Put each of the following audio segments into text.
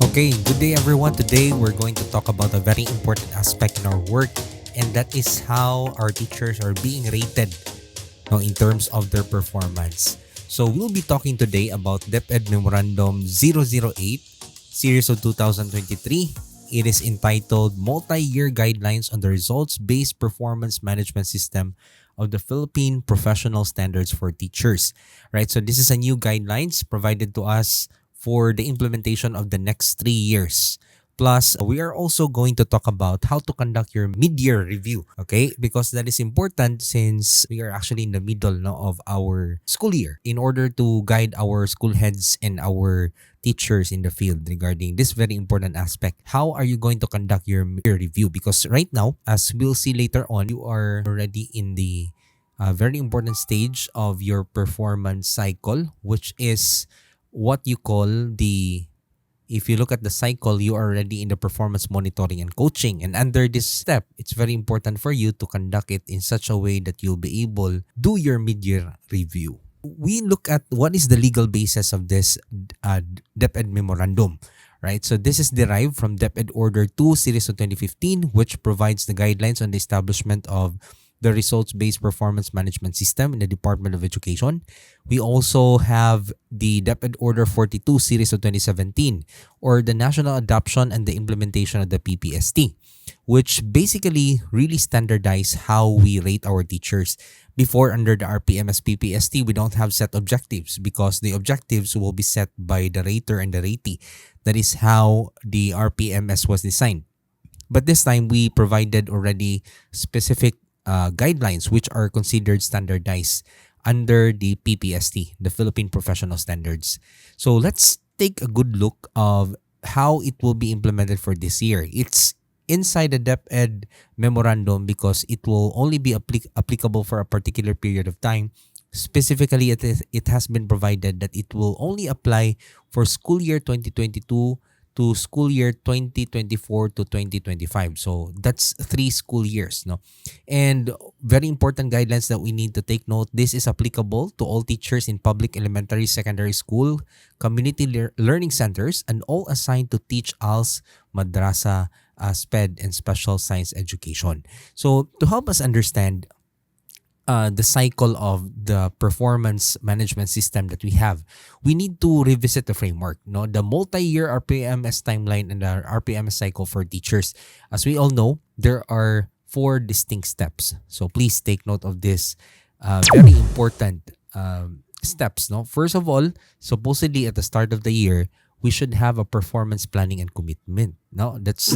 Okay, good day everyone. Today we're going to talk about a very important aspect in our work, and that is how our teachers are being rated in terms of their performance. So we'll be talking today about DepEd Memorandum 008, Series of 2023. It is entitled Multi-Year Guidelines on the Results-Based Performance Management System of the Philippine Professional Standards for Teachers. Right, so this is a new guidelines provided to us for the implementation of the next 3 years. Plus, we are also going to talk about how to conduct your mid-year review, okay? Because that is important since we are actually in the middle of our school year in order to guide our school heads and our teachers in the field regarding this very important aspect. How are you going to conduct your mid-year review? Because right now, as we'll see later on, you are already in the very important stage of your performance cycle, which is what you call if you look at the cycle, you are already in the performance monitoring and coaching. And under this step, it's very important for you to conduct it in such a way that you'll be able to do your mid-year review. We look at what is the legal basis of this DepEd Memorandum, right? So this is derived from DepEd Order 2 Series of 2015, which provides the guidelines on the establishment of the results-based performance management system in the Department of Education. We also have the DepEd Order 42 Series of 2017, or the National Adoption and the Implementation of the PPST, which basically really standardize how we rate our teachers. Before, under the RPMS-PPST, we don't have set objectives because the objectives will be set by the rater and the ratee. That is how the RPMS was designed. But this time, we provided already specific guidelines which are considered standardized under the PPST, the Philippine Professional Standards. So let's take a good look of how it will be implemented for this year. It's inside the DepEd Memorandum because it will only be applicable for a particular period of time. Specifically, it has been provided that it will only apply for school year 2022 to school year 2024 to 2025. So that's 3 school years. And very important guidelines that we need to take note. This is applicable to all teachers in public elementary, secondary school, community learning centers, and all assigned to teach ALS, madrasa, SPED, and special science education. So to help us understand the cycle of the performance management system that we have, we need to revisit the framework, the multi-year RPMS timeline and the RPMS cycle for teachers. As we all know, there are 4 distinct steps. So please take note of this very important steps. First of all, supposedly at the start of the year, we should have a performance planning and commitment. That's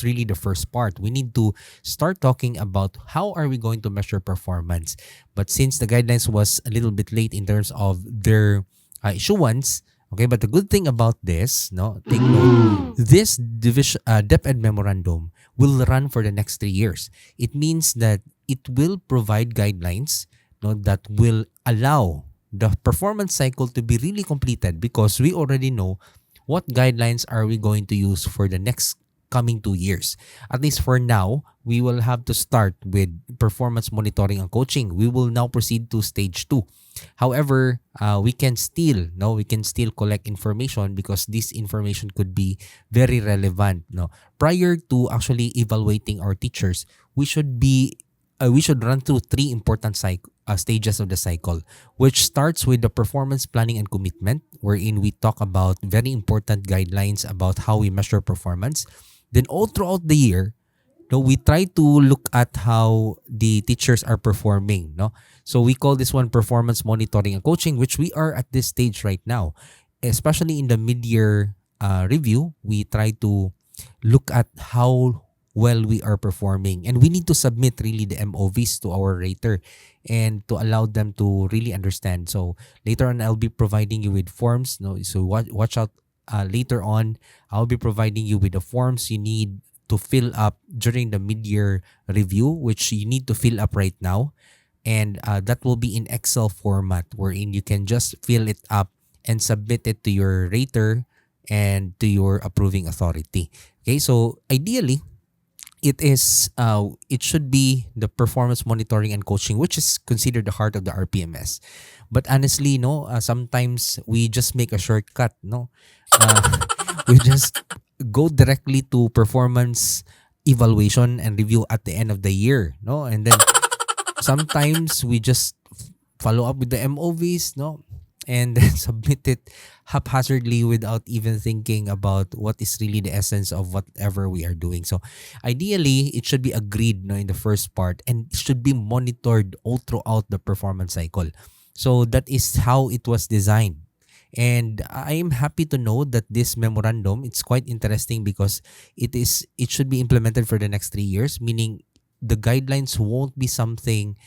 really the first part. We need to start talking about how are we going to measure performance. But since the guidelines was a little bit late in terms of their issuance, okay. But the good thing about this, take note, this DepEd Memorandum will run for the next 3 years. It means that it will provide guidelines, that will allow the performance cycle to be really completed because we already know what guidelines are we going to use for the next coming 2 years. At least for now, we will have to start with performance monitoring and coaching. We will now proceed to stage 2. However, we can still collect information because this information could be very relevant. Prior to actually evaluating our teachers, we should run through 3 important stages of the cycle, which starts with the performance planning and commitment, wherein we talk about very important guidelines about how we measure performance. Then all throughout the year, we try to look at how the teachers are performing. So we call this one performance monitoring and coaching, which we are at this stage right now. Especially in the mid-year review, we try to look at how well we are performing, and we need to submit really the MOVs to our rater and to allow them to really understand. So later on, I'll be providing you with forms. So watch out. Later on, I'll be providing you with the forms you need to fill up during the mid-year review, which you need to fill up right now, and that will be in Excel format, wherein you can just fill it up and submit it to your rater and to your approving authority. Okay, so ideally, it should be the performance monitoring and coaching, which is considered the heart of the RPMS. But honestly, sometimes we just make a shortcut. Uh, We just go directly to performance evaluation and review at the end of the year, no? And then sometimes we just follow up with the MOVs, no? And then submit it haphazardly without even thinking about what is really the essence of whatever we are doing. So ideally, it should be agreed, no, in the first part, and it should be monitored all throughout the performance cycle. So that is how it was designed. And I am happy to know that this memorandum, it's quite interesting because it should be implemented for the next 3 years, meaning the guidelines won't be something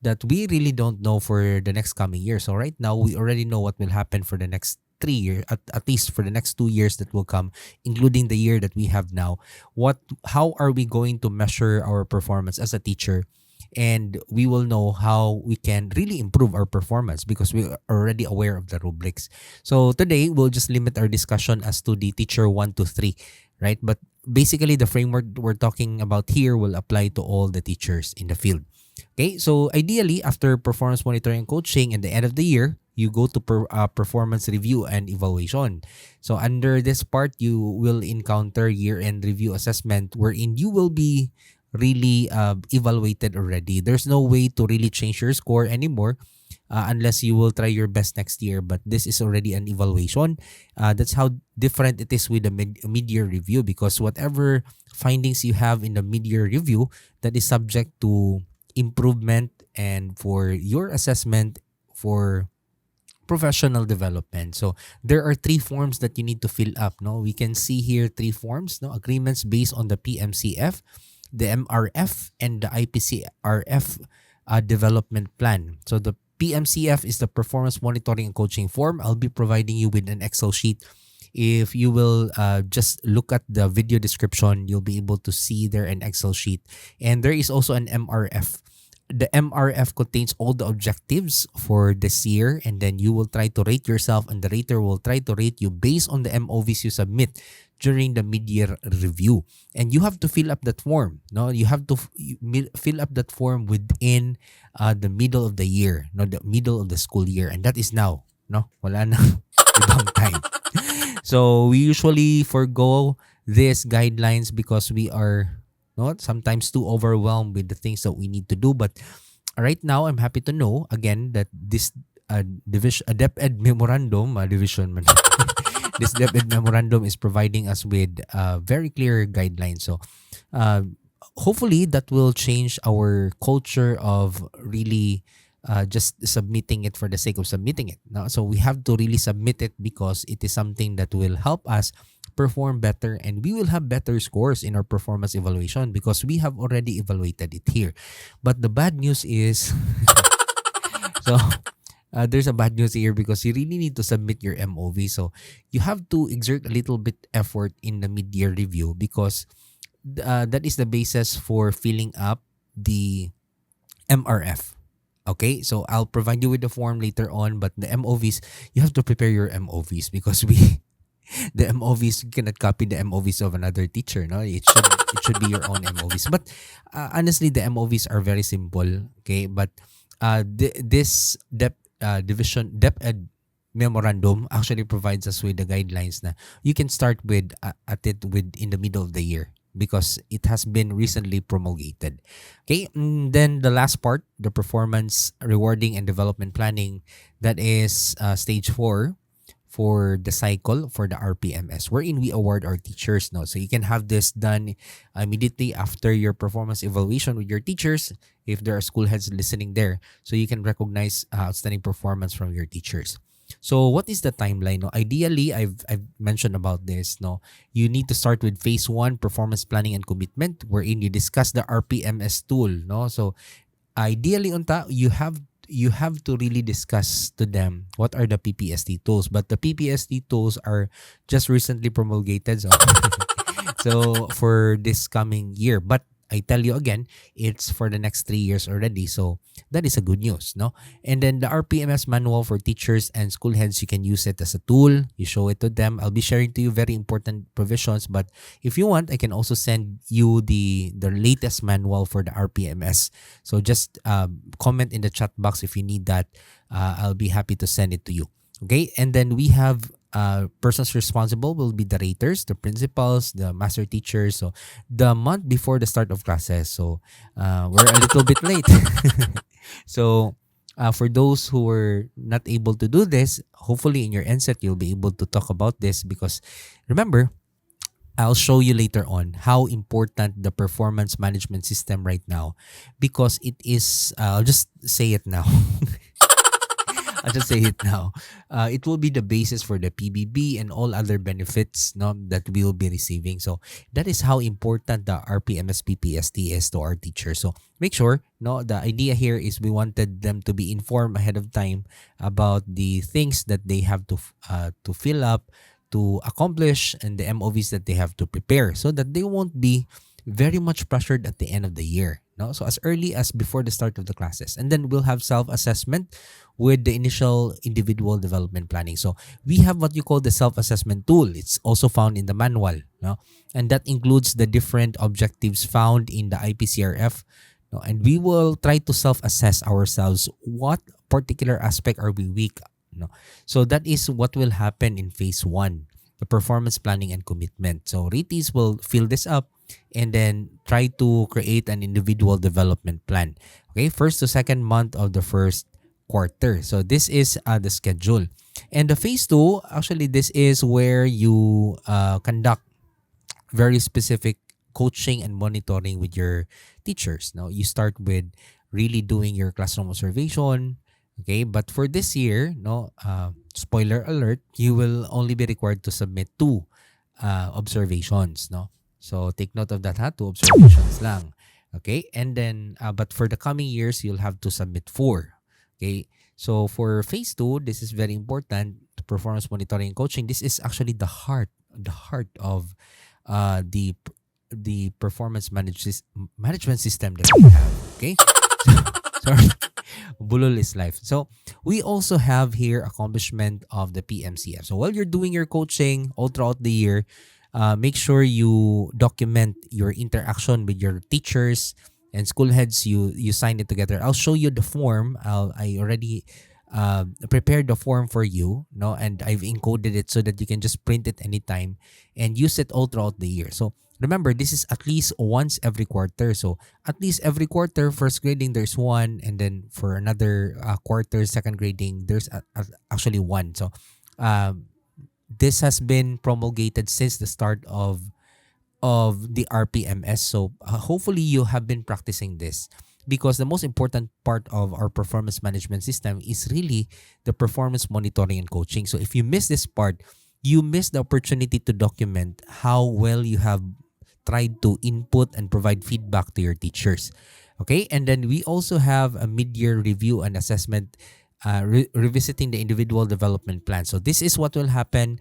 that we really don't know for the next coming year. So right now we already know what will happen for the next 3 years, at least for the next 2 years that will come, including the year that we have now. How are we going to measure our performance as a teacher? And we will know how we can really improve our performance because we are already aware of the rubrics. So today we'll just limit our discussion as to the teacher 1 to 3, right? But basically the framework we're talking about here will apply to all the teachers in the field. Okay, so ideally after performance monitoring and coaching at the end of the year, you go to performance review and evaluation. So under this part, you will encounter year-end review assessment wherein you will be really evaluated already. There's no way to really change your score anymore unless you will try your best next year. But this is already an evaluation. That's how different it is with the mid-year review, because whatever findings you have in the mid-year review, that is subject to improvement and for your assessment for professional development. So there are 3 forms that you need to fill up. No, we can see here 3 forms. No, agreements based on the PMCF, the MRF, and the IPCRF development plan. So the PMCF is the performance monitoring and coaching form. I'll be providing you with an Excel sheet. If you will just look at the video description, you'll be able to see there an Excel sheet. And there is also an MRF. The MRF contains all the objectives for this year, and then you will try to rate yourself, and the rater will try to rate you based on the MOVs you submit during the mid-year review. And you have to fill up that form. No, you have to fill up that form within the middle of the year, no, the middle of the school year, and that is now. No, wala na ibang time. So we usually forgo these guidelines because we are not sometimes too overwhelmed with the things that we need to do. But right now, I'm happy to know again that this DepEd Memorandum, this DepEd Memorandum is providing us with very clear guidelines. So hopefully that will change our culture of really just submitting it for the sake of submitting it. No? So we have to really submit it because it is something that will help us perform better, and we will have better scores in our performance evaluation because we have already evaluated it here. But the bad news is, so there's a bad news here because you really need to submit your MOV. So you have to exert a little bit effort in the mid-year review because that is the basis for filling up the MRF. Okay, so I'll provide you with the form later on, but the MOVs, you have to prepare your MOVs because the MOVs, you cannot copy the MOVs of another teacher. No, it should be your own MOVs. But honestly, the MOVs are very simple. Okay, but this DepEd Memorandum actually provides us with the guidelines na you can start with at it with in the middle of the year because it has been recently promulgated. Okay, and then the last part, the performance rewarding and development planning, that is stage 4 for the cycle for the RPMS, wherein we award our teachers. No, so you can have this done immediately after your performance evaluation with your teachers if there are school heads listening there, so you can recognize outstanding performance from your teachers. So what is the timeline? No, ideally, I've mentioned about this. No, you need to start with phase 1, performance planning and commitment, wherein you discuss the RPMS tool. No, so ideally, you have to really discuss to them what are the PPST tools. But the PPST tools are just recently promulgated, so for this coming year. But I tell you again, it's for the next 3 years already. So that is a good news, no? And then the RPMS manual for teachers and school heads, you can use it as a tool. You show it to them. I'll be sharing to you very important provisions. But if you want, I can also send you the latest manual for the RPMS. So just comment in the chat box if you need that. I'll be happy to send it to you. Okay, and then we have persons responsible will be the raters, the principals, the master teachers. So the month before the start of classes. So we're a little bit late. So for those who were not able to do this, hopefully in your NSET you'll be able to talk about this, because remember, I'll show you later on how important the performance management system right now, because it is, I'll just say it now. I'll just say it now. It will be the basis for the PBB and all other benefits, no, that we will be receiving. So that is how important the RPMS-PPST is to our teachers. So make sure, no, the idea here is we wanted them to be informed ahead of time about the things that they have to fill up, to accomplish, and the MOVs that they have to prepare, so that they won't be very much pressured at the end of the year. No? So as early as before the start of the classes. And then we'll have self-assessment with the initial individual development planning. So we have what you call the self-assessment tool. It's also found in the manual. No? And that includes the different objectives found in the IPCRF. No? And we will try to self-assess ourselves. What particular aspect are we weak? No? So that is what will happen in phase 1, the performance planning and commitment. So ratees will fill this up and then try to create an individual development plan. Okay, first to second month of the first quarter. So this is the schedule. And the phase 2, actually this is where you conduct very specific coaching and monitoring with your teachers. Now you start with really doing your classroom observation. Okay, but for this year, no, spoiler alert, you will only be required to submit 2 observations, no. So take note of that, ha, 2 observations lang. Okay, and then but for the coming years, you'll have to submit 4. Okay, so for phase 2, this is very important. Performance monitoring and coaching. This is actually the heart of the performance management system that we have. Okay, sorry. Bulol is life. So we also have here accomplishment of the PMCF. So while you're doing your coaching all throughout the year, make sure you document your interaction with your teachers and school heads. You sign it together. I'll show you the form. I already prepared the form for you, no, and I've encoded it so that you can just print it anytime and use it all throughout the year. So remember, this is at least once every quarter. So at least every quarter, first grading, there's one. And then for another quarter, second grading, there's actually one. So this has been promulgated since the start of the RPMS. So hopefully you have been practicing this, because the most important part of our performance management system is really the performance monitoring and coaching. So if you miss this part, you miss the opportunity to document how well you have tried to input and provide feedback to your teachers. Okay, and then we also have a mid-year review and assessment, revisiting the individual development plan. So this is what will happen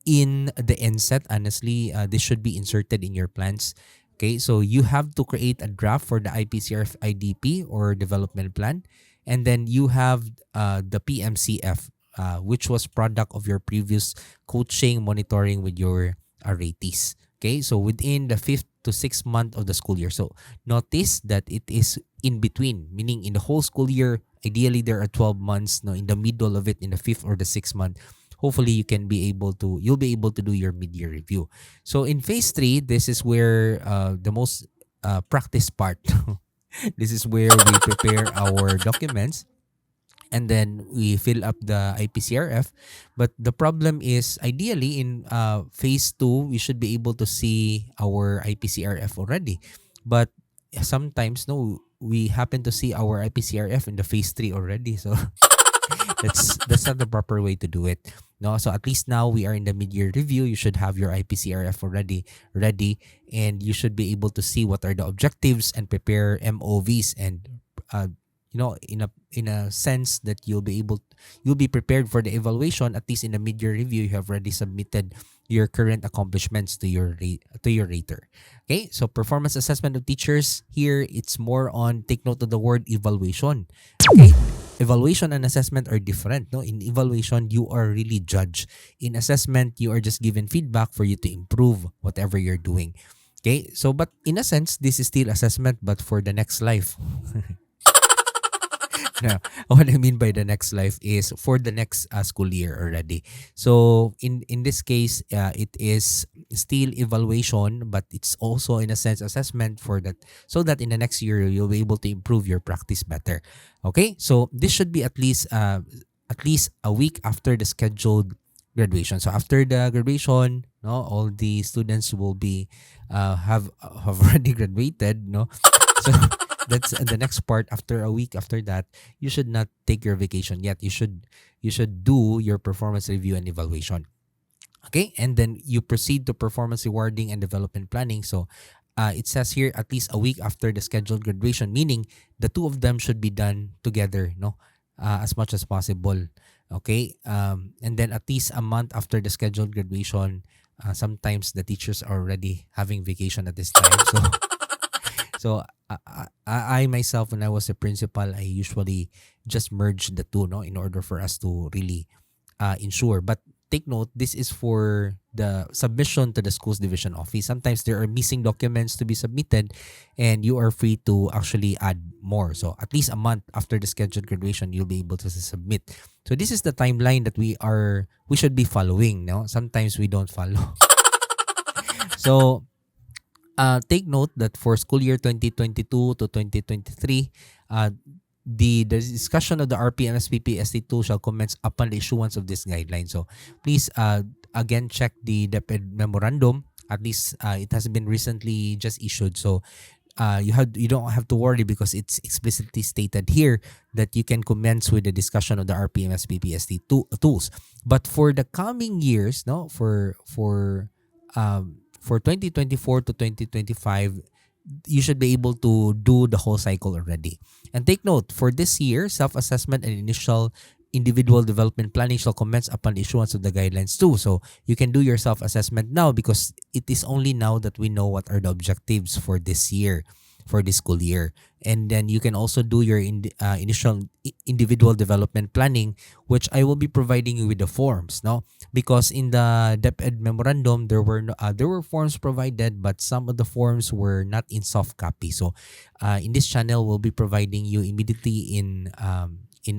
in the NSET. Honestly, this should be inserted in your plans. Okay, so you have to create a draft for the IPCRF IDP or development plan, and then you have the PMCF, which was product of your previous coaching monitoring with your ratees. Okay, so within the 5th to 6th month of the school year. So notice that it is in between, meaning in the whole school year, ideally there are 12 months. No, in the middle of it, in the 5th or the 6th month, hopefully you'll be able to do your mid-year review. So in phase 3, this is where the most practice part. This is where we prepare our documents, and then we fill up the IPCRF. But the problem is, ideally in phase 2, we should be able to see our IPCRF already. But sometimes, no, we happen to see our IPCRF in the phase 3 already. So that's not the proper way to do it. No, so at least now we are in the mid-year review. You should have your IPCRF already ready, and you should be able to see what are the objectives and prepare MOVs, and in a sense that you'll be prepared for the evaluation. At least in the mid-year review, you have already submitted your current accomplishments to your rater. Okay, so performance assessment of teachers here, it's more on, take note of the word evaluation. Okay, evaluation and assessment are different. No, in evaluation you are really judged. In assessment, you are just given feedback for you to improve whatever you're doing. Okay, so but in a sense, this is still assessment, but for the next life. No, what I mean by the next life is for the next school year already. So in this case, it is still evaluation, but it's also in a sense assessment for that, so that in the next year you'll be able to improve your practice better. Okay, so this should be at least a week after the scheduled graduation. So after the graduation, no, all the students will be have already graduated, no. So that's the next part. After a week after that, you should not take your vacation yet. You should do your performance review and evaluation. Okay, and then you proceed to performance rewarding and development planning. So it says here at least a week after the scheduled graduation, meaning the two of them should be done together, no, as much as possible. Okay, and then at least a month after the scheduled graduation. Sometimes the teachers are already having vacation at this time, so so I myself, when I was a principal, I usually just merge the two, no, in order for us to really ensure. But take note, this is for the submission to the schools division office. Sometimes there are missing documents to be submitted, and you are free to actually add more. So at least a month after the scheduled graduation, you'll be able to submit. So this is the timeline that we should be following. No, sometimes we don't follow. So take note that for school year 2022 to 2023, the discussion of the RPMS-PPST tool shall commence upon the issuance of this guideline. So please, again, check the DepEd Memorandum. At least it has been recently just issued. So you don't have to worry, because it's explicitly stated here that you can commence with the discussion of the RPMS-PPST tools. But for the coming years, no, for 2024 to 2025, you should be able to do the whole cycle already. And take note, for this year, self-assessment and initial individual development planning shall commence upon the issuance of the guidelines too. So you can do your self-assessment now, because it is only now that we know what are the objectives for this year, for this school year. And then you can also do your initial individual development planning, which I will be providing you with the forms, no? Because in the DepEd Memorandum, there were forms provided, but some of the forms were not in soft copy. So in this channel, we'll be providing you immediately in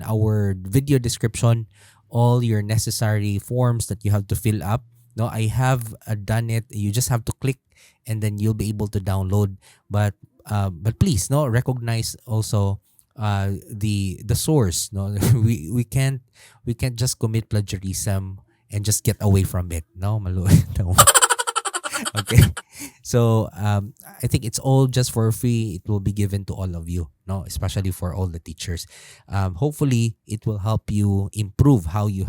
our video description all your necessary forms that you have to fill up. No, I have done it. You just have to click, and then you'll be able to download. But please, no, recognize also the source. No, we can't just commit plagiarism and just get away from it. No, malu. No. Okay, so I think it's all just for free. It will be given to all of you, no, especially for all the teachers. Hopefully it will help you improve how you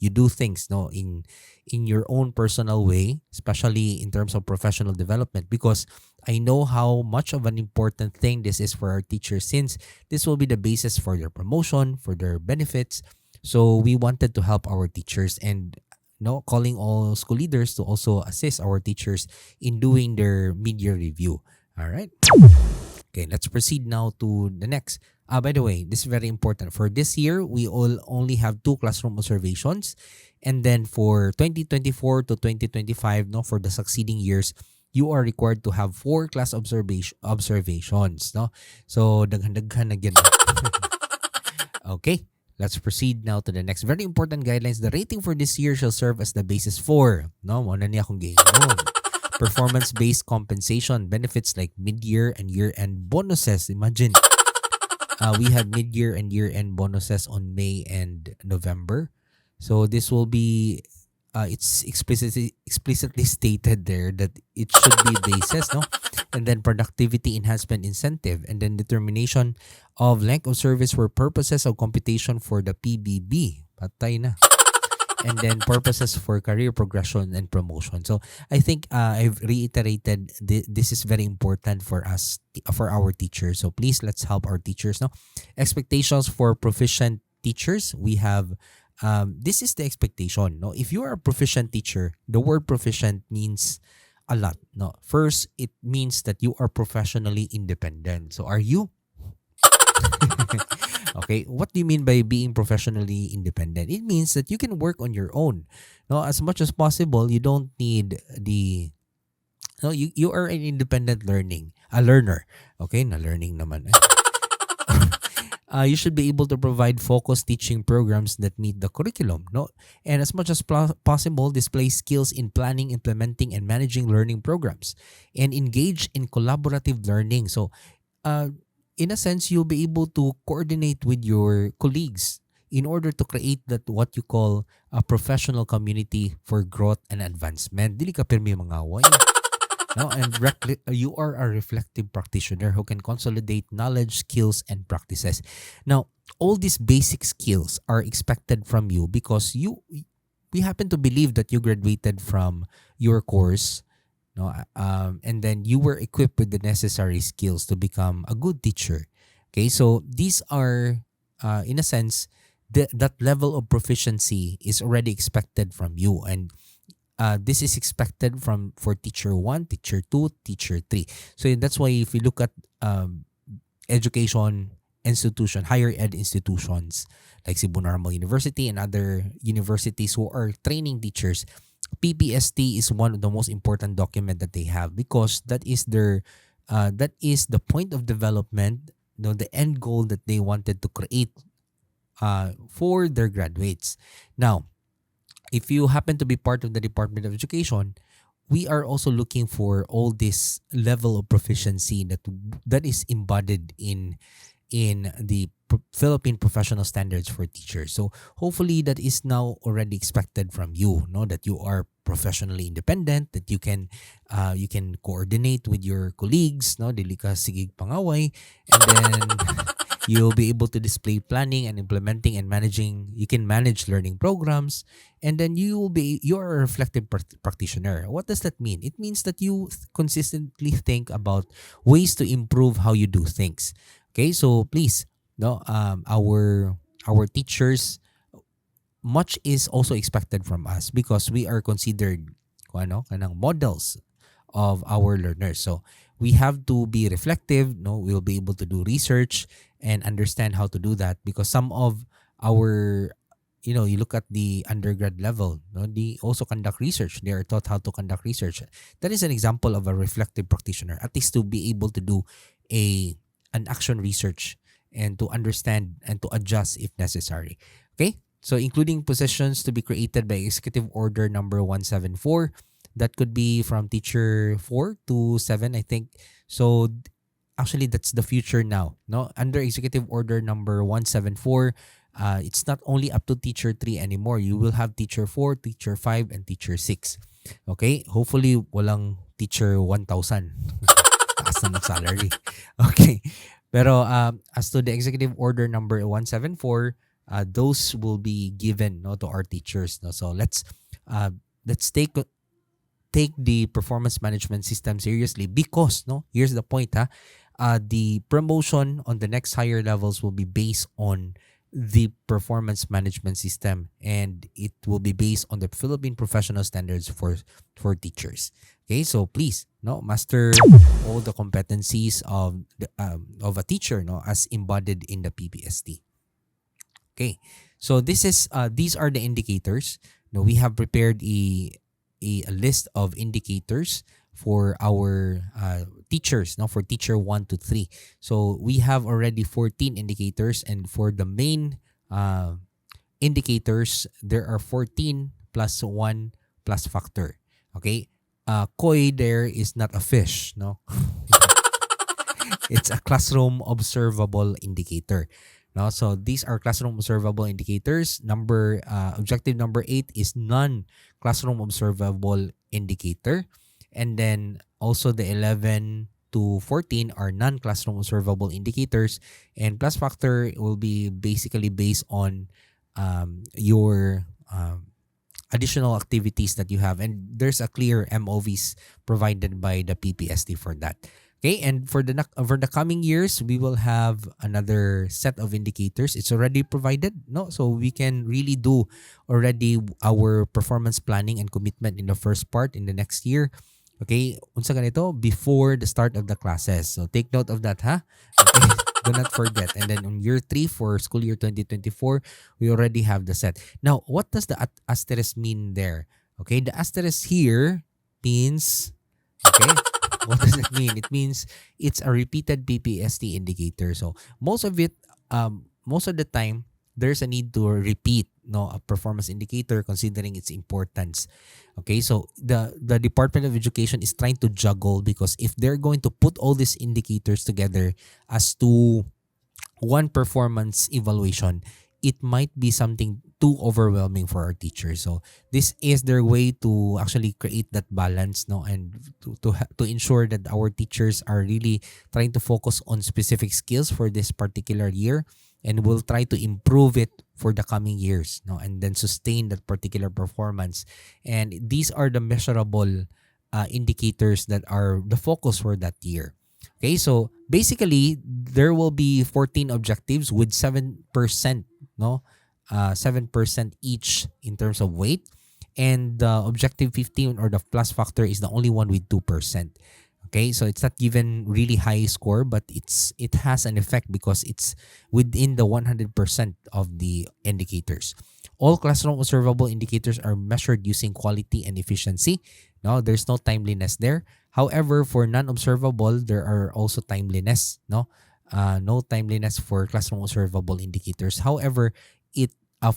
do things, no, in your own personal way, especially in terms of professional development, because I know how much of an important thing this is for our teachers, since this will be the basis for their promotion, for their benefits. So we wanted to help our teachers, and no, calling all school leaders to also assist our teachers in doing their mid-year review. All right. Okay, let's proceed now to the next. By the way, this is very important. For this year, we all only have 2 classroom observations. And then for 2024 to 2025, no, for the succeeding years, you are required to have 4 class observations. No? So, daghan-daghan na gyud. Okay. Let's proceed now to the next very important guidelines. The rating for this year shall serve as the basis for, no, mo na niya akong performance-based compensation benefits like mid-year and year-end bonuses. Imagine, we have mid-year and year-end bonuses on May and November. So this will be, it's explicitly stated there that it should be basis, no? And then productivity enhancement incentive, and then determination of length of service for purposes of computation for the PBB. Patay na. And then purposes for career progression and promotion. So I think I've reiterated this is very important for us, for our teachers. So please, let's help our teachers. No, expectations for proficient teachers. We have this is the expectation. No, if you are a proficient teacher, the word proficient means a lot. No, first it means that you are professionally independent. So are you? Okay, what do you mean by being professionally independent? It means that you can work on your own. No, as much as possible, you don't need the no, you are an independent learner. Okay, na learning naman. You should be able to provide focused teaching programs that meet the curriculum, no? And as much as possible, display skills in planning, implementing, and managing learning programs, and engage in collaborative learning. So, uh, in a sense, you'll be able to coordinate with your colleagues in order to create that what you call a professional community for growth and advancement. Dili ka pirmi mangaway. No, and you are a reflective practitioner who can consolidate knowledge, skills, and practices. Now, all these basic skills are expected from you because we happen to believe that you graduated from your course, no, and then you were equipped with the necessary skills to become a good teacher. Okay, so these are, in a sense, that level of proficiency is already expected from you, and this is expected for teacher 1, teacher 2, teacher 3. So that's why if you look at education institution, higher ed institutions like Cebu Normal University and other universities who are training teachers, PPST is one of the most important document that they have because that is the point of development, the end goal that they wanted to create for their graduates. Now, if you happen to be part of the Department of Education, we are also looking for all this level of proficiency that is embodied in the Philippine professional standards for teachers. So hopefully that is now already expected from you, no, that you are professionally independent, that you can coordinate with your colleagues, no, dili ka sigig pangaway, and then you'll be able to display planning and implementing and managing. You can manage learning programs, and then you're a reflective practitioner. What does that mean? It means that you consistently think about ways to improve how you do things. Okay, so please, no, our teachers, much is also expected from us because we are considered kanang models of our learners. So we have to be reflective, no, we'll be able to do research and understand how to do that because some of our, you look at the undergrad level, no, they also conduct research. They are taught how to conduct research. That is an example of a reflective practitioner, at least to be able to do an action research and to understand and to adjust if necessary. Okay? So including positions to be created by Executive Order number 174. That could be from teacher 4 to 7, I think. So actually that's the future now. No, under Executive Order number 174, it's not only up to teacher 3 anymore. You will have teacher 4, teacher 5, and teacher 6. Okay? Hopefully walang teacher 1,000. Taas na ng salary. Okay. Pero as to the Executive Order number 174, those will be given, no, to our teachers. No? So let's take the performance management system seriously because, no, here's the point, the promotion on the next higher levels will be based on the performance management system, and it will be based on the Philippine professional standards for teachers. Okay, so please, no, master all the competencies of a teacher, no, as embodied in the PPST. Okay, so these are the indicators. No, we have prepared a list of indicators for our teachers, no, for teacher 1 to 3. So we have already 14 indicators, and for the main indicators, there are 14 plus 1 plus factor. Okay, koi there is not a fish, no. It's a classroom observable indicator. No, so these are classroom observable indicators. Objective number 8 is non-classroom observable indicator. And then also the 11 to 14 are non-classroom observable indicators. And plus factor will be basically based on your additional activities that you have. And there's a clear MOVs provided by the PPST for that. Okay, and for the coming years, we will have another set of indicators. It's already provided, no? So we can really do already our performance planning and commitment in the first part in the next year. Okay, unsa ganito before the start of the classes. So take note of that, ha? Okay, do not forget. And then on year 3 for school year 2024, we already have the set. Now, what does the asterisk mean there? Okay, the asterisk here means, okay, what does it mean? It means it's a repeated PPST indicator. So most of it most of the time there's a need to repeat a performance indicator considering its importance. Okay, so the Department of Education is trying to juggle, because if they're going to put all these indicators together as to one performance evaluation, it might be something too overwhelming for our teachers. So this is their way to actually create that balance, and to ensure that our teachers are really trying to focus on specific skills for this particular year, and will try to improve it for the coming years, and then sustain that particular performance. And these are the measurable indicators that are the focus for that year. Okay, so basically there will be 14 objectives with 7%, 7% each in terms of weight, and the objective 15, or the plus factor, is the only one with 2%. Okay, so it's not given really high score, but it has an effect because it's within the 100% of the indicators. All classroom observable indicators are measured using quality and efficiency. No, there's no timeliness there. However, for non-observable, there are also timeliness. No timeliness for classroom observable indicators. However,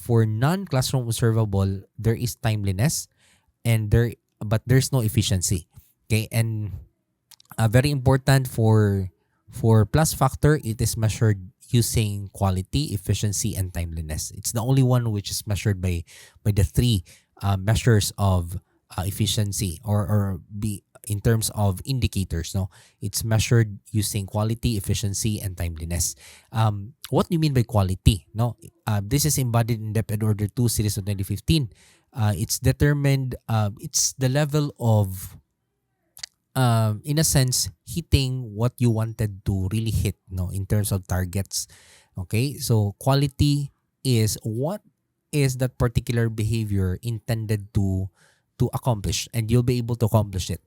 for non-classroom observable, there is timeliness, but there's no efficiency. Okay, and very important for plus factor, it is measured using quality, efficiency, and timeliness. It's the only one which is measured by the three measures of efficiency, or be in terms of indicators. It's measured using quality, efficiency, and timeliness. What do you mean by quality? This is embodied in DepEd Order 2 series of 2015. It's determined. It's the level of, in a sense, hitting what you wanted to really hit, in terms of targets. Okay, so quality is what is that particular behavior intended to accomplish, and you'll be able to accomplish it.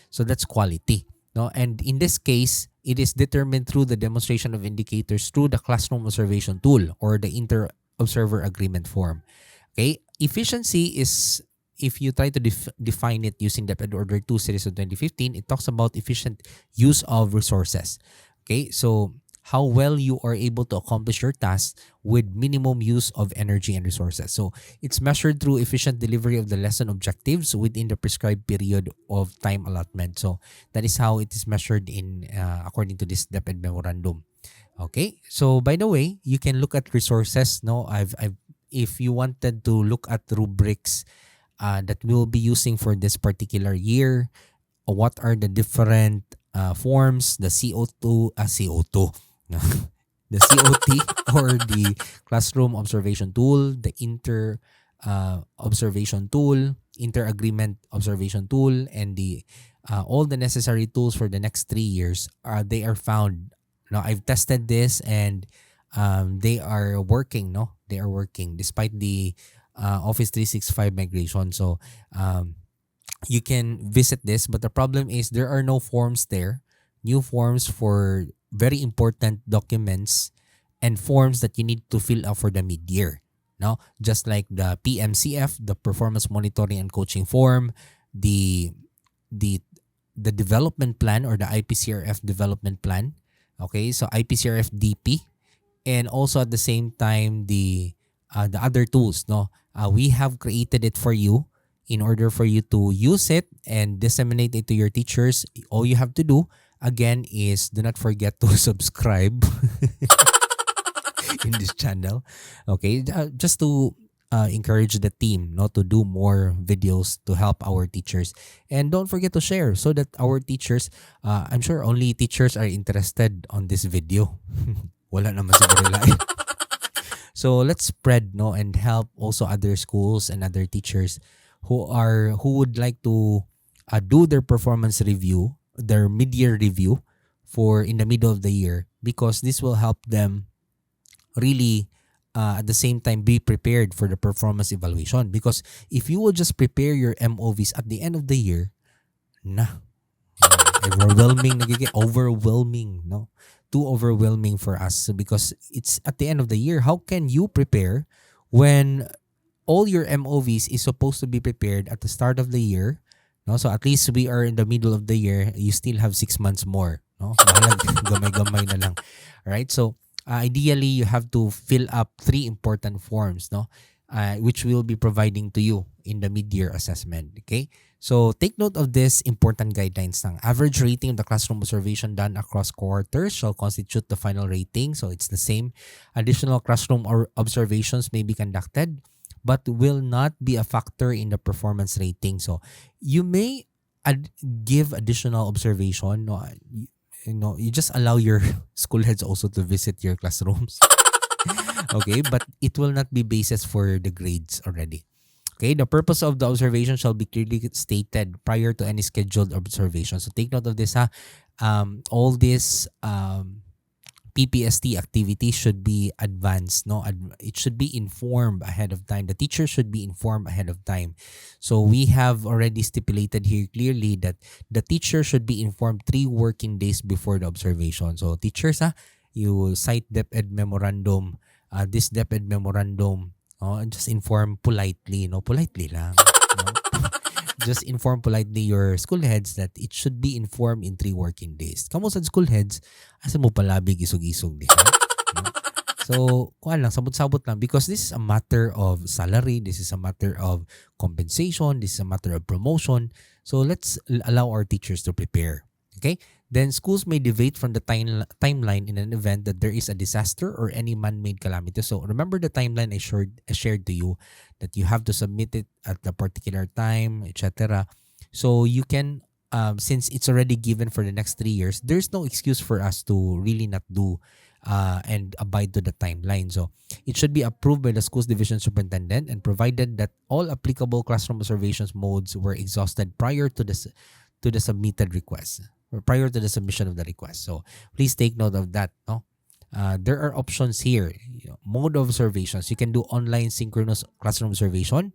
So that's quality. And in this case, it is determined through the demonstration of indicators through the classroom observation tool, or the inter-observer agreement form. Okay, efficiency is, if you try to define it using DepEd Order 2 series of 2015, it talks about efficient use of resources. Okay, so how well you are able to accomplish your tasks with minimum use of energy and resources. So it's measured through efficient delivery of the lesson objectives within the prescribed period of time allotment. So that is how it is measured in according to this DepEd Memorandum. Okay, so by the way, you can look at resources. If you wanted to look at rubrics that we'll be using for this particular year, what are the different forms, the CO2, the COT, or the classroom observation tool, the observation tool, inter-agreement observation tool, and the all the necessary tools for the next 3 years. They are found. I've tested this, and they are working. They are working despite the Office 365 migration. So you can visit this, but the problem is there are no forms there. New forms for very important documents and forms that you need to fill out for the mid-year. Just like the PMCF, the Performance Monitoring and Coaching Form, the development plan, or the IPCRF development plan. Okay, so IPCRF DP, and also at the same time the other tools. We have created it for you in order for you to use it and disseminate it to your teachers. All you have to do, again, is do not forget to subscribe in this channel. Okay, just to encourage the team to do more videos to help our teachers. And don't forget to share so that our teachers, I'm sure only teachers are interested on this video. Wala naman siguro lain. So let's spread and help also other schools and other teachers who would like to do their performance review, their mid-year review for in the middle of the year, because this will help them really at the same time be prepared for the performance evaluation. Because if you will just prepare your MOVs at the end of the year, overwhelming, too overwhelming for us, because it's at the end of the year. How can you prepare when all your MOVs is supposed to be prepared at the start of the year? So at least we are in the middle of the year. You still have 6 months more. Gamay-gamay na lang. Right? So ideally you have to fill up 3 important forms, no, which we'll be providing to you in the mid-year assessment. Okay, so take note of this important guidelines. Ng average rating of the classroom observation done across quarters shall constitute the final rating, so it's the same. Additional classroom or observations may be conducted but will not be a factor in the performance rating. So you may give additional observation, no, you just allow your school heads also to visit your classrooms. Okay, but it will not be basis for the grades already. Okay, the purpose of the observation shall be clearly stated prior to any scheduled observation. So take note of this, ha. All this PPST activity should be advanced, no? It should be informed ahead of time. The teacher should be informed ahead of time. So we have already stipulated here clearly that the teacher should be informed 3 working days before the observation. So teachers, you cite DepEd Memorandum. This DepEd Memorandum, just inform politely, politely lang. Just inform politely your school heads that it should be informed in 3 working days. Kamo sa school heads, asa mo palabig isog-isog diha. So, kuan lang, sabot-sabot lang, because this is a matter of salary, this is a matter of compensation, this is a matter of promotion. So, let's allow our teachers to prepare. Okay? Then, schools may deviate from the timeline in an event that there is a disaster or any man-made calamity. So, remember the timeline I shared to you, that you have to submit it at a particular time, etc. So, you can, since it's already given for the next 3 years, there's no excuse for us to really not do and abide to the timeline. So, it should be approved by the school's division superintendent, and provided that all applicable classroom observations modes were exhausted prior to the submitted request, or prior to the submission of the request. So please take note of that. No, there are options here. Mode of observations. You can do online synchronous classroom observation.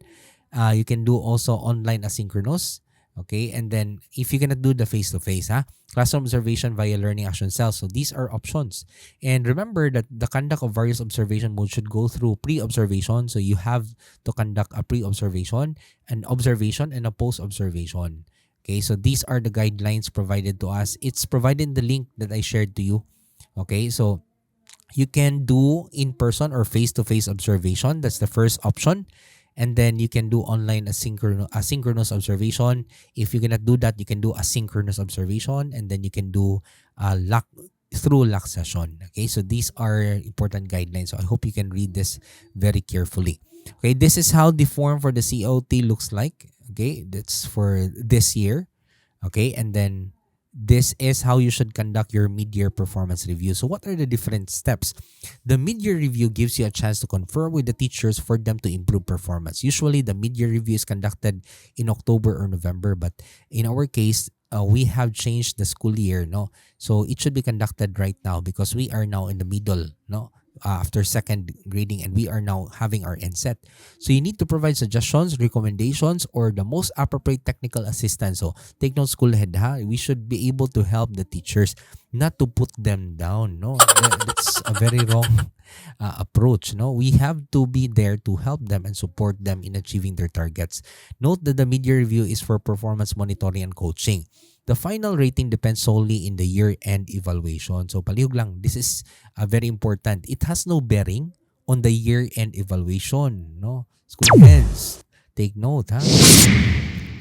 You can do also online asynchronous. Okay, and then if you cannot do the face-to-face, classroom observation via learning action cells. So these are options. And remember that the conduct of various observation modes should go through pre-observation. So you have to conduct a pre-observation, an observation, and a post-observation. Okay, so these are the guidelines provided to us. It's provided in the link that I shared to you. Okay, so you can do in-person or face-to-face observation. That's the first option. And then you can do online asynchronous observation. If you cannot do that, you can do asynchronous observation. And then you can do through lock session. Okay, so these are important guidelines. So I hope you can read this very carefully. Okay, this is how the form for the COT looks like. Okay, that's for this year. Okay, and then this is how you should conduct your mid-year performance review. So what are the different steps? The mid-year review gives you a chance to confer with the teachers for them to improve performance. Usually, the mid-year review is conducted in October or November, but in our case, we have changed the school year, no? So it should be conducted right now because we are now in the middle, no? After second grading, and we are now having our NSET. So you need to provide suggestions, recommendations, or the most appropriate technical assistance. So take note, school head, we should be able to help the teachers, not to put them down. No, that's a very wrong approach. No, we have to be there to help them and support them in achieving their targets. Note that the mid-year review is for performance monitoring and coaching. The final rating depends solely in the year-end evaluation. So palihog lang, this is very important. It has no bearing on the year-end evaluation. No, school heads, take note,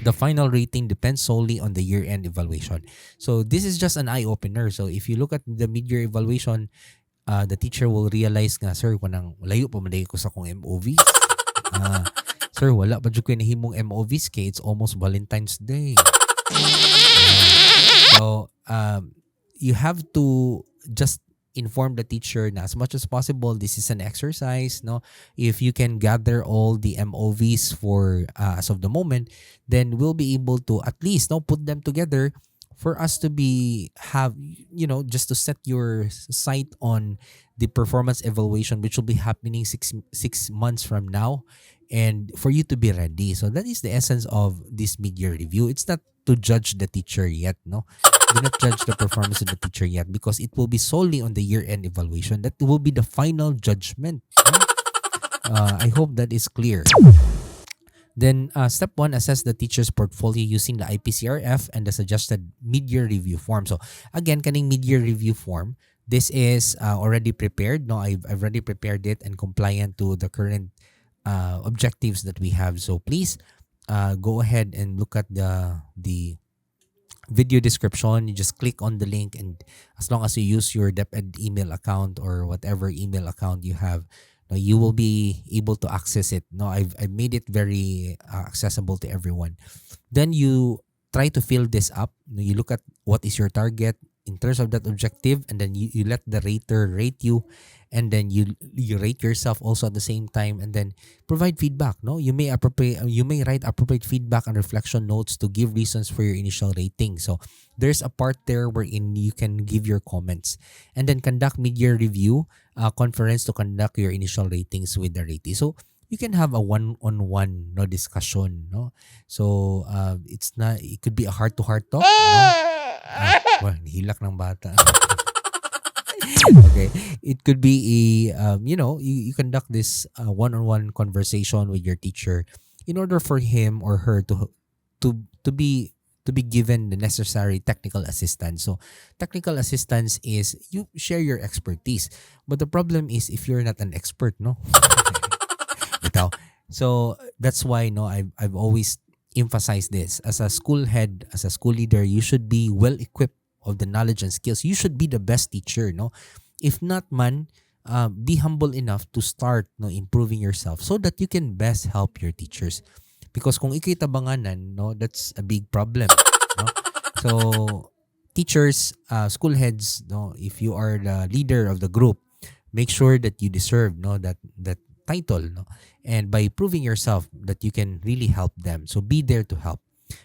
The final rating depends solely on the year-end evaluation. So this is just an eye-opener. So if you look at the mid-year evaluation, the teacher will realize nga, sir, kunang layo pa maday ko sa kong MOVs. Sir, wala pa dyan ko nahimong MOVs kay it's almost Valentine's Day. So, you have to just inform the teacher na as much as possible, this is an exercise, no? If you can gather all the MOVs for as of the moment, then we'll be able to at least put them together for us to just to set your sight on the performance evaluation, which will be happening six months from now, and for you to be ready. So that is the essence of this mid-year review. It's not to judge the teacher yet, no? Do not judge the performance of the teacher yet, because it will be solely on the year-end evaluation. That will be the final judgment. I hope that is clear. Then step 1, assess the teacher's portfolio using the IPCRF and the suggested mid-year review form. So again, kaning mid-year review form, This is already prepared. No, I've already prepared it and compliant to the current objectives that we have. So please go ahead and look at the video description. You just click on the link, and as long as you use your DepEd email account or whatever email account you have, no, you will be able to access it. No, I've made it very accessible to everyone. Then you try to fill this up. You look at what is your target in terms of that objective, and then you let the rater rate you, and then you rate yourself also at the same time, and then provide feedback. No, you may write appropriate feedback and reflection notes to give reasons for your initial rating. So there's a part there wherein you can give your comments, and then conduct mid-year review conference to conduct your initial ratings with the ratee. So you can have a one-on-one discussion. No, so it could be a heart-to-heart talk. No, hilak ng bata. Okay, it could be you conduct this one-on-one conversation with your teacher in order for him or her to be given the necessary technical assistance. So technical assistance is you share your expertise, but the problem is if you're not an expert, no. Ito. So that's why I've always emphasized this. As a school head, as a school leader, you should be well equipped of the knowledge and skills. You should be the best teacher, no? If not man, be humble enough to start improving yourself so that you can best help your teachers. Because kung ikay tabanganan, no, that's a big problem. No? So teachers, school heads, no, if you are the leader of the group, make sure that you deserve that title, no, and by proving yourself that you can really help them. So be there to help.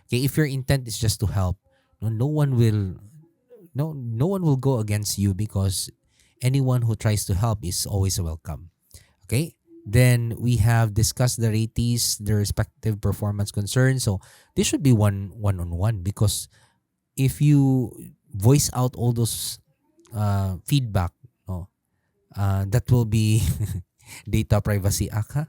Okay, if your intent is just to help, no one will go against you, because anyone who tries to help is always welcome. Okay? Then we have discussed the ratees, their respective performance concerns. So this should be one-on-one, because if you voice out all those feedback, that will be Data Privacy Act. Huh?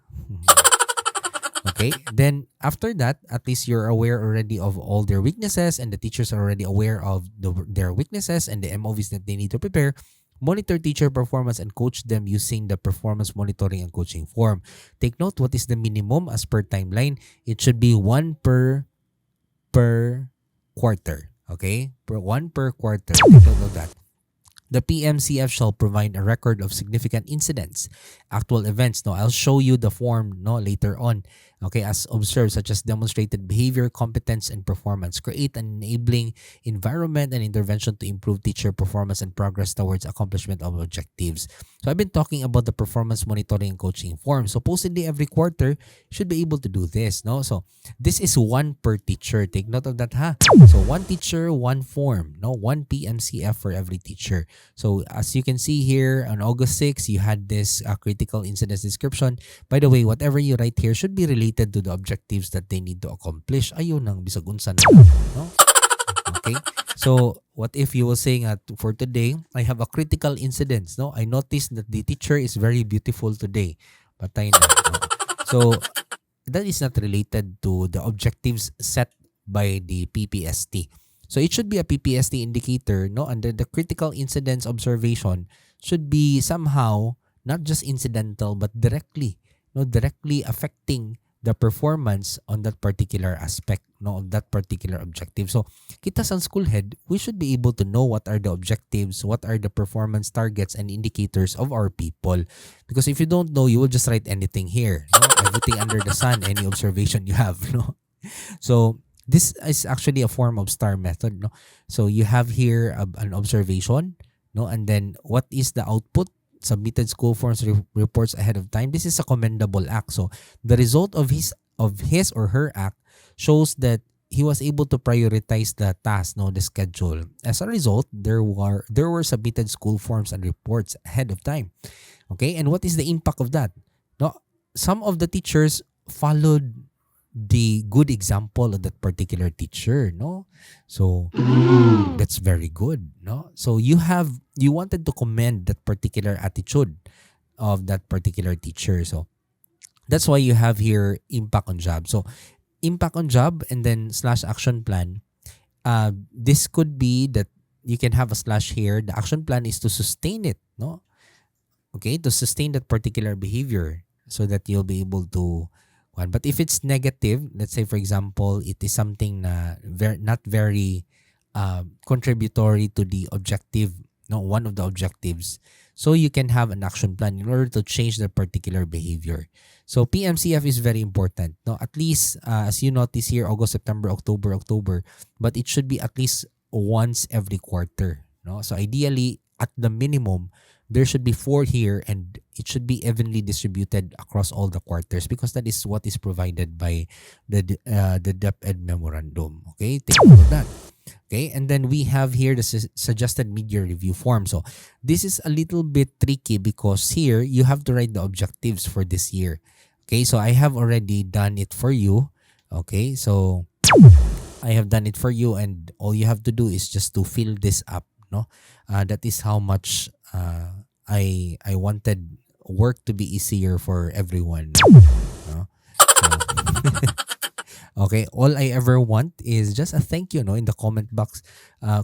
Okay, then after that, at least you're aware already of all their weaknesses, and the teachers are already aware of their weaknesses and the MOVs that they need to prepare. Monitor teacher performance and coach them using the performance monitoring and coaching form. Take note, what is the minimum as per timeline? It should be one per quarter. Okay, one per quarter. Take note of that. The PMCF shall provide a record of significant incidents, actual events. No, I'll show you the form later on. Okay, as observed, such as demonstrated behavior, competence, and performance. Create an enabling environment and intervention to improve teacher performance and progress towards accomplishment of objectives. So I've been talking about the performance monitoring and coaching form. Supposedly every quarter, you should be able to do this. No, so this is one per teacher. Take note of that, ha. So one teacher, one form. No, one PMCF for every teacher. So as you can see here, on August 6, you had this critical incidents description. By the way, whatever you write here should be related to the objectives that they need to accomplish. Ayun ang bisag unsa na, no? Okay? So, what if you were saying for today, I have a critical incident, no? I noticed that the teacher is very beautiful today. Patay na. No? So, that is not related to the objectives set by the PPST. So it should be a PPST indicator, no? Under the critical incidents observation should be somehow not just incidental but directly affecting the performance on that particular aspect, of that particular objective. So kita sa school head, we should be able to know what are the objectives, what are the performance targets and indicators of our people. Because if you don't know, you will just write anything here, no? Everything under the sun, any observation you have, no? So this is actually a form of STAR method, no? So you have here an observation, no? And then what is the output? Submitted school forms reports ahead of time. This is a commendable act. So the result of his or her act shows that he was able to prioritize the task, the schedule. As a result, there were submitted school forms and reports ahead of time. Okay, and what is the impact of that? No, some of the teachers followed the good example of that particular teacher, no? So that's very good, no? So you wanted to commend that particular attitude of that particular teacher. So that's why you have here impact on job. So impact on job and then /action plan. This could be that you can have a slash here. The action plan is to sustain it, no? Okay, to sustain that particular behavior so that you'll be able to one. But if it's negative, let's say for example, it is something na not very contributory to the objective, no, one of the objectives. So you can have an action plan in order to change the particular behavior. So PMCF is very important, no? At least as you notice here, August, September, October, but it should be at least once every quarter, no? So ideally, at the minimum, there should be 4 here, and it should be evenly distributed across all the quarters because that is what is provided by the DepEd Memorandum. Okay, take note of that. Okay, and then we have here the suggested mid-year review form. So this is a little bit tricky because here you have to write the objectives for this year. Okay, so I have already done it for you. Okay, so I have done it for you, and all you have to do is just to fill this up. No, that is how much I wanted work to be easier for everyone. No? So, okay, all I ever want is just a thank you, no, in the comment box,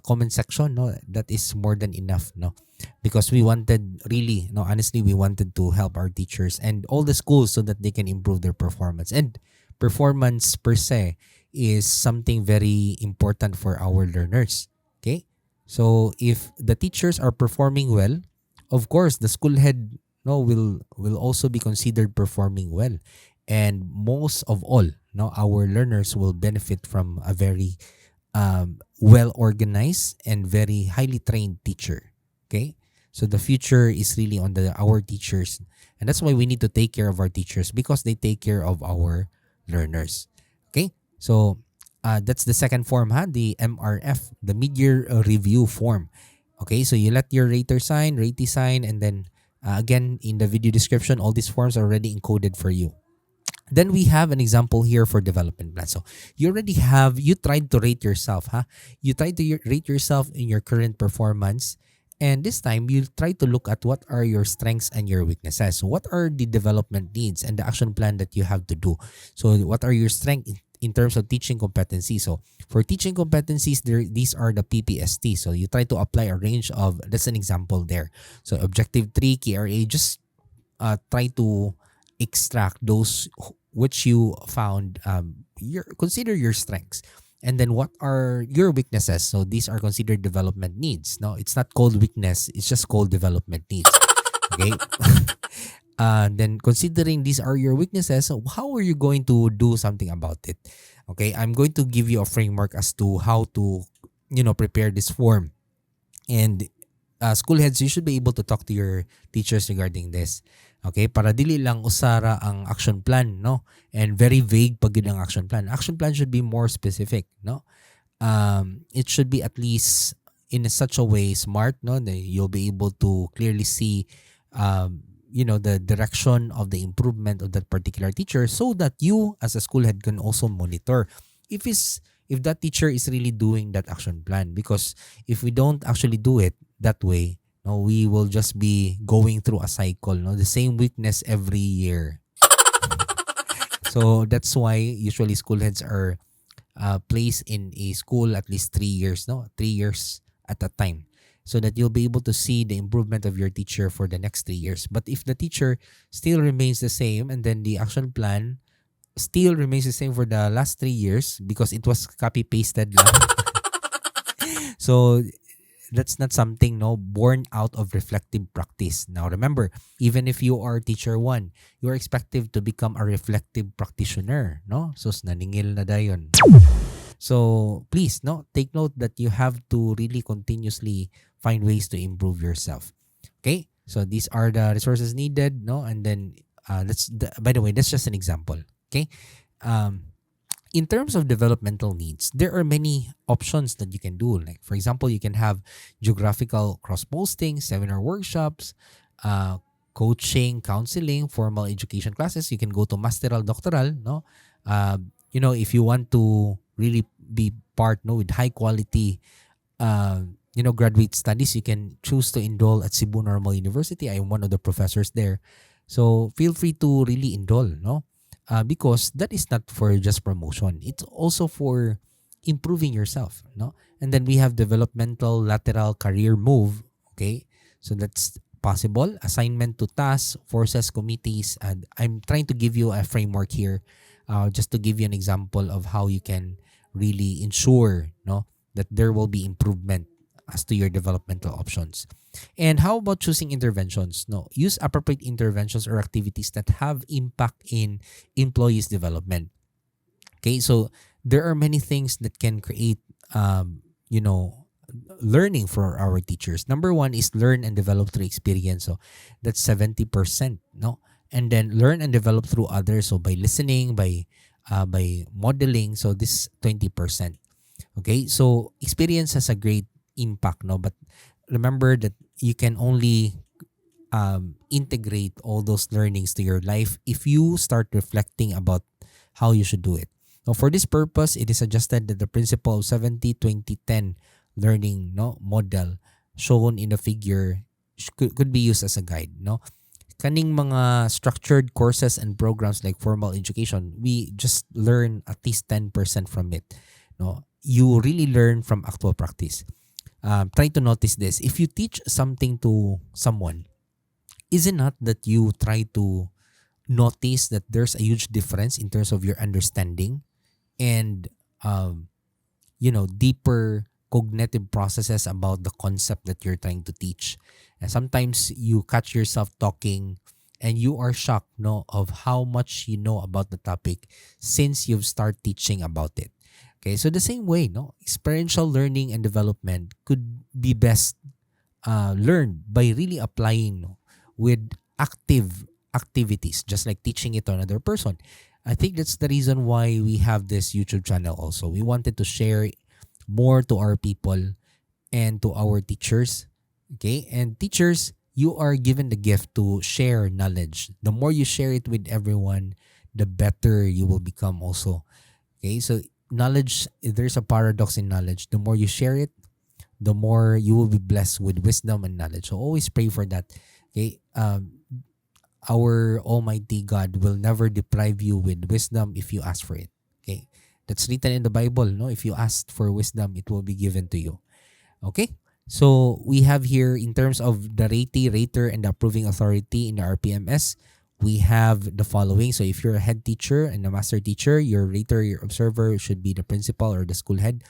comment section, no, that is more than enough, no, because we wanted really, no, honestly, we wanted to help our teachers and all the schools so that they can improve their performance. And performance per se is something very important for our learners. Okay, so if the teachers are performing well, of course, the school head, no, will also be considered performing well, and most of all, no, our learners will benefit from a very well organized and very highly trained teacher. Okay, so the future is really on our teachers, and that's why we need to take care of our teachers because they take care of our learners. Okay, so that's the second form, the MRF, the mid-year review form. Okay, so you let your ratee sign, and then again, in the video description, all these forms are already encoded for you. Then we have an example here for development plan. So you tried to rate yourself, You tried to rate yourself in your current performance. And this time, you try to look at what are your strengths and your weaknesses. So what are the development needs and the action plan that you have to do? So what are your strengths in terms of teaching competencies? So for teaching competencies, these are the PPST. So you try to apply a range of, that's an example there. So objective 3, KRA, just try to extract those which you found, consider your strengths. And then what are your weaknesses? So these are considered development needs. No, it's not called weakness. It's just called development needs. Okay. Then considering these are your weaknesses, so how are you going to do something about it? Okay. I'm going to give you a framework as to how to, prepare this form. And school heads, you should be able to talk to your teachers regarding this. Okay, para dili lang usara ang action plan, no? And very vague pag yun ang action plan. Action plan should be more specific, no? It should be at least in such a way smart, no? That you'll be able to clearly see, the direction of the improvement of that particular teacher, so that you as a school head can also monitor if that teacher is really doing that action plan. Because if we don't actually do it that way, no, we will just be going through a cycle, no, the same weakness every year. So that's why usually school heads are placed in a school at least 3 years, no, 3 years at a time, so that you'll be able to see the improvement of your teacher for the next 3 years. But if the teacher still remains the same, and then the action plan still remains the same for the last 3 years because it was copy pasted lang. So that's not something, no, born out of reflective practice. Now remember, even if you are teacher 1, you are expected to become a reflective practitioner, no? So naningil na dayon. So please, no, take note that you have to really continuously find ways to improve yourself. Okay, so these are the resources needed, no, and then by the way, that's just an example. Okay, in terms of developmental needs, there are many options that you can do. Like, for example, you can have geographical cross-posting, seminar workshops, coaching, counseling, formal education classes. You can go to masteral, doctoral, no? If you want to really be part, no, with high quality, graduate studies, you can choose to enroll at Cebu Normal University. I am one of the professors there. So feel free to really enroll, no? Because that is not for just promotion. It's also for improving yourself, no? And then we have developmental lateral career move, okay? So that's possible. Assignment to tasks, forces, committees, and I'm trying to give you a framework here, just to give you an example of how you can really ensure, no, that there will be improvement as to your developmental options. And how about choosing interventions? No, use appropriate interventions or activities that have impact in employees' development. Okay, so there are many things that can create, you know, learning for our teachers. Number one is learn and develop through experience. So that's 70%, no? And then learn and develop through others. So by listening, by modeling. So this 20%. Okay, so experience has a great impact, no? But remember that you can only integrate all those learnings to your life if you start reflecting about how you should do it. Now, for this purpose, it is suggested that the principle of 70-20-10 learning, no, model shown in the figure could be used as a guide, no? Kaning mga structured courses and programs like formal education, we just learn at least 10% from it, no? You really learn from actual practice. Try to notice this. If you teach something to someone, is it not that you try to notice that there's a huge difference in terms of your understanding and deeper cognitive processes about the concept that you're trying to teach? And sometimes you catch yourself talking and you are shocked, no, of how much you know about the topic since you've started teaching about it. Okay, so the same way, no, experiential learning and development could be best learned by really applying, no, with active activities, just like teaching it to another person. I think that's the reason why we have this YouTube channel also. We wanted to share more to our people and to our teachers. Okay, and teachers, you are given the gift to share knowledge. The more you share it with everyone, the better you will become also. Okay, so knowledge, there's a paradox in knowledge. The more you share it, the more you will be blessed with wisdom and knowledge. So always pray for that. Okay, our Almighty God will never deprive you with wisdom if you ask for it. Okay, that's written in the Bible. No, if you ask for wisdom, it will be given to you. Okay, so we have here in terms of the rater, and the approving authority in the RPMS. We have the following. So if you're a head teacher and a master teacher, your rater, your observer should be the principal or the school head,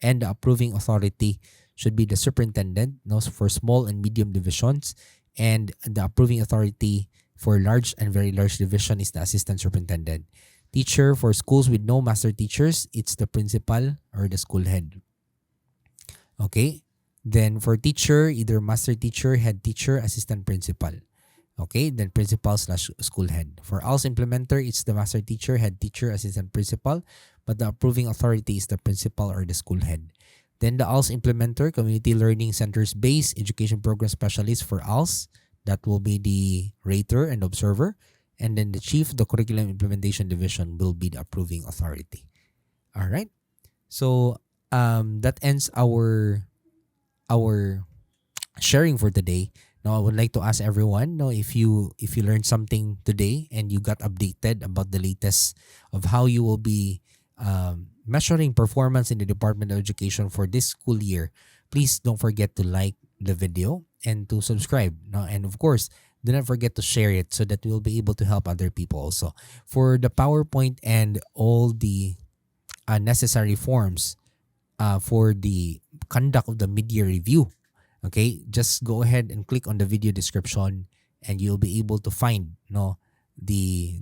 and the approving authority should be the superintendent, no, for small and medium divisions, and the approving authority for large and very large division is the assistant superintendent. Teacher, for schools with no master teachers, it's the principal or the school head. Okay? Then for teacher, either master teacher, head teacher, assistant principal. Okay? Then principal / school head. For ALS implementer, it's the master teacher, head teacher, assistant principal, but the approving authority is the principal or the school head. Then the ALS implementer, community learning centers based education program specialist for ALS, that will be the rater and observer. And then the chief, the curriculum implementation division, will be the approving authority. All right. So that ends our sharing for today. Now I would like to ask everyone, no, if you learned something today and you got updated about the latest of how you will be measuring performance in the Department of Education for this school year, please don't forget to like the video and to subscribe. No? And of course, do not forget to share it so that we'll be able to help other people also. For the PowerPoint and all the necessary forms for the conduct of the mid-year review, okay, just go ahead and click on the video description and you'll be able to find, no, the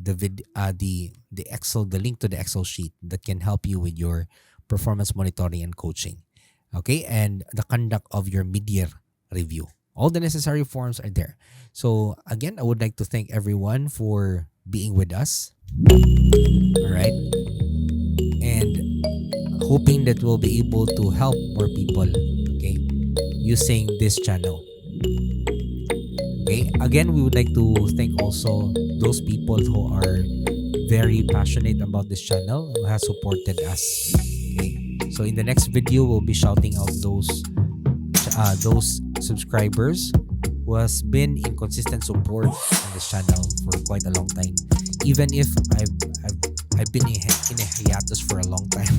Excel, the link to the Excel sheet that can help you with your performance monitoring and coaching. Okay, and the conduct of your mid-year review. All the necessary forms are there. So again, I would like to thank everyone for being with us. All right. And hoping that we'll be able to help more people, okay, using this channel. Okay. Again, we would like to thank also those people who are very passionate about this channel, who has supported us. Okay. So in the next video, we'll be shouting out those subscribers who has been in consistent support on this channel for quite a long time. Even if I've been in a hiatus for a long time.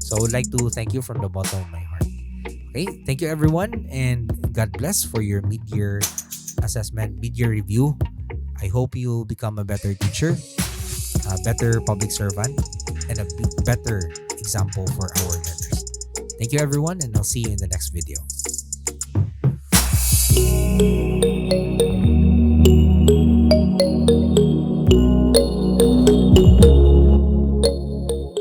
So I would like to thank you from the bottom of my heart. Okay, thank you everyone, and God bless for your mid-year assessment, mid-year review. I hope you become a better teacher, a better public servant, and a better example for our learners. Thank you everyone, and I'll see you in the next video.